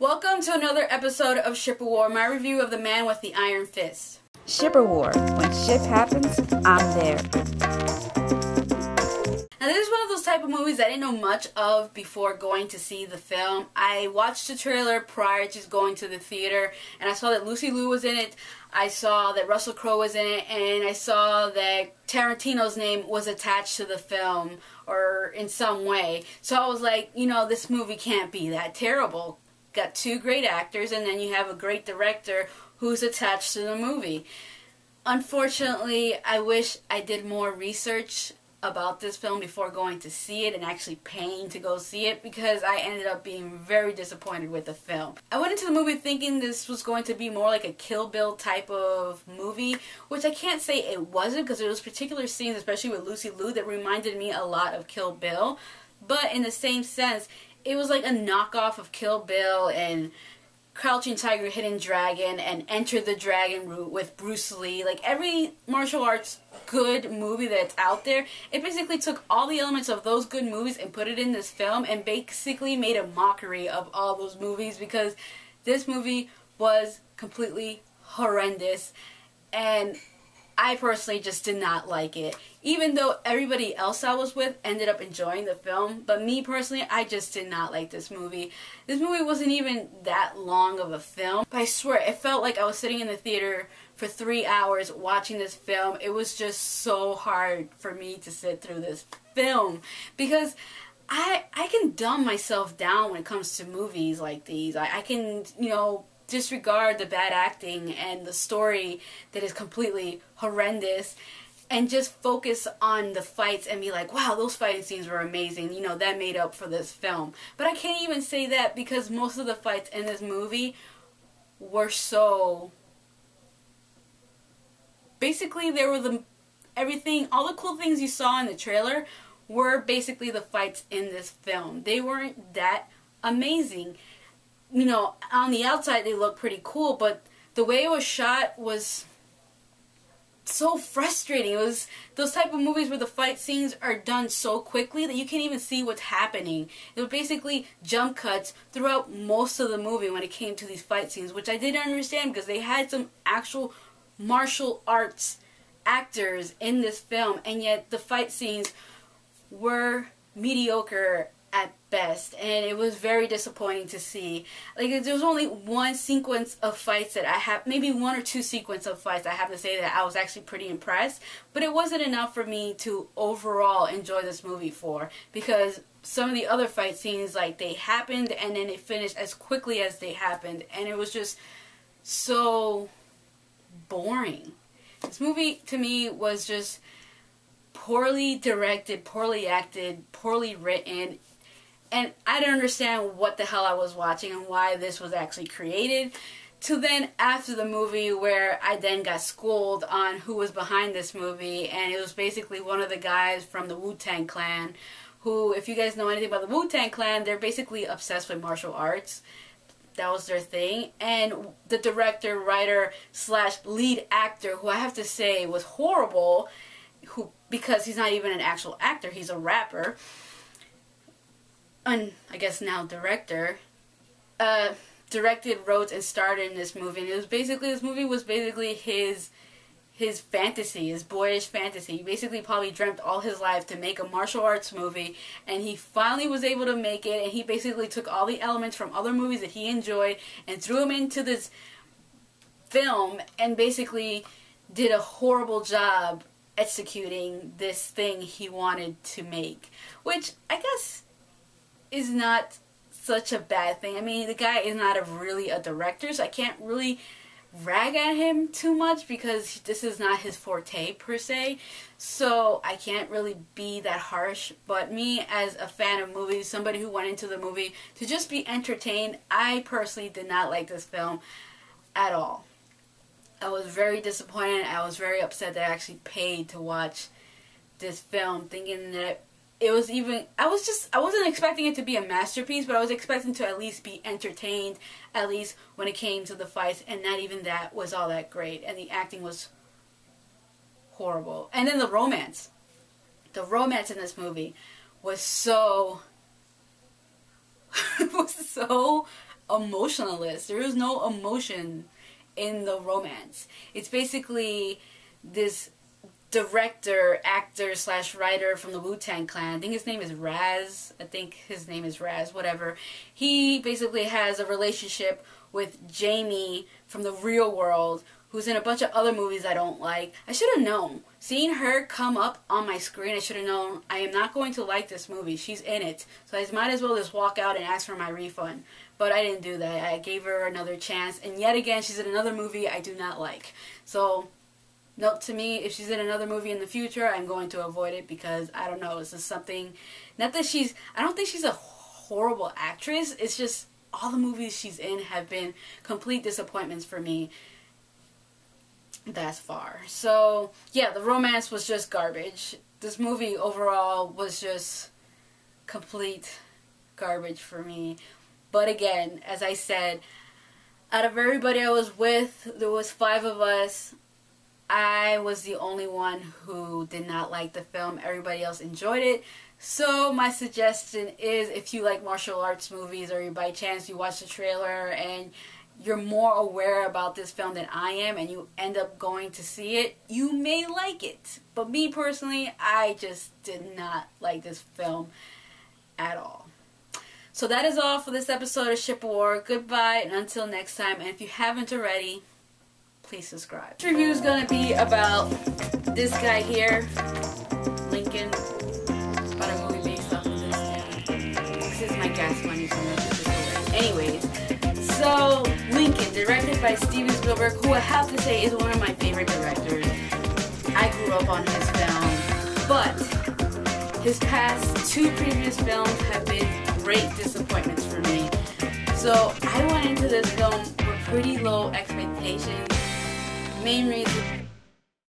Welcome to another episode of Ship of War, my review of The Man with the Iron Fist. Ship of War. When ship happens, I'm there. Now this is one of those type of movies I didn't know much of before going to see the film. I watched the trailer prior to going to the theater, and I saw that Lucy Liu was in it, I saw that Russell Crowe was in it, and I saw that Tarantino's name was attached to the film, or in some way. So I was like, you know, this movie can't be that terrible. Got two great actors, and then you have a great director who's attached to the movie. Unfortunately, I wish I did more research about this film before going to see it and actually paying to go see it, because I ended up being very disappointed with the film. I went into the movie thinking this was going to be more like a Kill Bill type of movie, which I can't say it wasn't, because there was particular scenes, especially with Lucy Liu, that reminded me a lot of Kill Bill. But in the same sense, it was like a knockoff of Kill Bill and Crouching Tiger, Hidden Dragon and Enter the Dragon route with Bruce Lee. Like every martial arts good movie that's out there, it basically took all the elements of those good movies and put it in this film and basically made a mockery of all those movies, because this movie was completely horrendous and I personally just did not like it. Even though everybody else I was with ended up enjoying the film, but me personally, I just did not like this movie. This movie wasn't even that long of a film, but I swear, it felt like I was sitting in the theater for 3 hours watching this film. It was just so hard for me to sit through this film, because I can dumb myself down when it comes to movies like these. I can, you know, disregard the bad acting and the story that is completely horrendous and just focus on the fights and be like, wow, those fighting scenes were amazing, you know, that made up for this film. But I can't even say that, because most of the fights in this movie were so... basically, they were everything, all the cool things you saw in the trailer were basically the fights in this film. They weren't that amazing. You know, on the outside they look pretty cool, but the way it was shot was so frustrating. It was those type of movies where the fight scenes are done so quickly that you can't even see what's happening. It was basically jump cuts throughout most of the movie when it came to these fight scenes, which I didn't understand, because they had some actual martial arts actors in this film, and yet the fight scenes were mediocre at best, and it was very disappointing to see. Like, there was only one sequence of fights that I have, maybe one or two sequences of fights I have to say that I was actually pretty impressed, but it wasn't enough for me to overall enjoy this movie for, because some of the other fight scenes, like, they happened and then they finished as quickly as they happened, and it was just so boring. This movie to me was just poorly directed, poorly acted, poorly written. And I didn't understand what the hell I was watching and why this was actually created. To then, after the movie, where I then got schooled on who was behind this movie. And it was basically one of the guys from the Wu-Tang Clan. Who, if you guys know anything about the Wu-Tang Clan, they're basically obsessed with martial arts. That was their thing. And the director, writer, / lead actor, who I have to say was horrible. Because he's not even an actual actor, he's a rapper. And I guess now director, directed, wrote, and starred in this movie. And it was basically, this movie was basically his fantasy, his boyish fantasy. He basically probably dreamt all his life to make a martial arts movie, and he finally was able to make it, and he basically took all the elements from other movies that he enjoyed and threw them into this film, and basically did a horrible job executing this thing he wanted to make. Which, I guess, is not such a bad thing. I mean, the guy is not really a director, so I can't really rag at him too much, because this is not his forte per se, so I can't really be that harsh. But me, as a fan of movies, somebody who went into the movie to just be entertained, I personally did not like this film at all. I was very disappointed. I was very upset that I actually paid to watch this film, thinking that it was even, I wasn't expecting it to be a masterpiece, but I was expecting to at least be entertained, at least when it came to the fights, and not even that was all that great, and the acting was horrible. And then the romance in this movie was so emotionless. There is no emotion in the romance. It's basically this director, actor slash writer from the Wu-Tang Clan. I think his name is Raz. Whatever. He basically has a relationship with Jamie from the real world, who's in a bunch of other movies I don't like. I should have known. Seeing her come up on my screen, I should have known I am not going to like this movie. She's in it. So I might as well just walk out and ask for my refund. But I didn't do that. I gave her another chance. And yet again, she's in another movie I do not like. So, note to me, if she's in another movie in the future, I'm going to avoid it because, I don't know, it's just something... Not that I don't think she's a horrible actress. It's just all the movies she's in have been complete disappointments for me thus far. So, yeah, the romance was just garbage. This movie overall was just complete garbage for me. But again, as I said, out of everybody I was with, there was 5 of us. I was the only one who did not like the film. Everybody else enjoyed it. So my suggestion is, if you like martial arts movies, or you by chance you watch the trailer and you're more aware about this film than I am, and you end up going to see it, you may like it. But me personally, I just did not like this film at all. So that is all for this episode of Ship of War. Goodbye, and until next time. And if you haven't already, please subscribe. This review is going to be about this guy here, Lincoln. It's about a movie based off of this guy. This is my gas money from this. Anyways, so Lincoln, directed by Steven Spielberg, who I have to say is one of my favorite directors. I grew up on his film, but his past 2 previous films have been great disappointments for me. So I went into this film with pretty low expectations. Main reason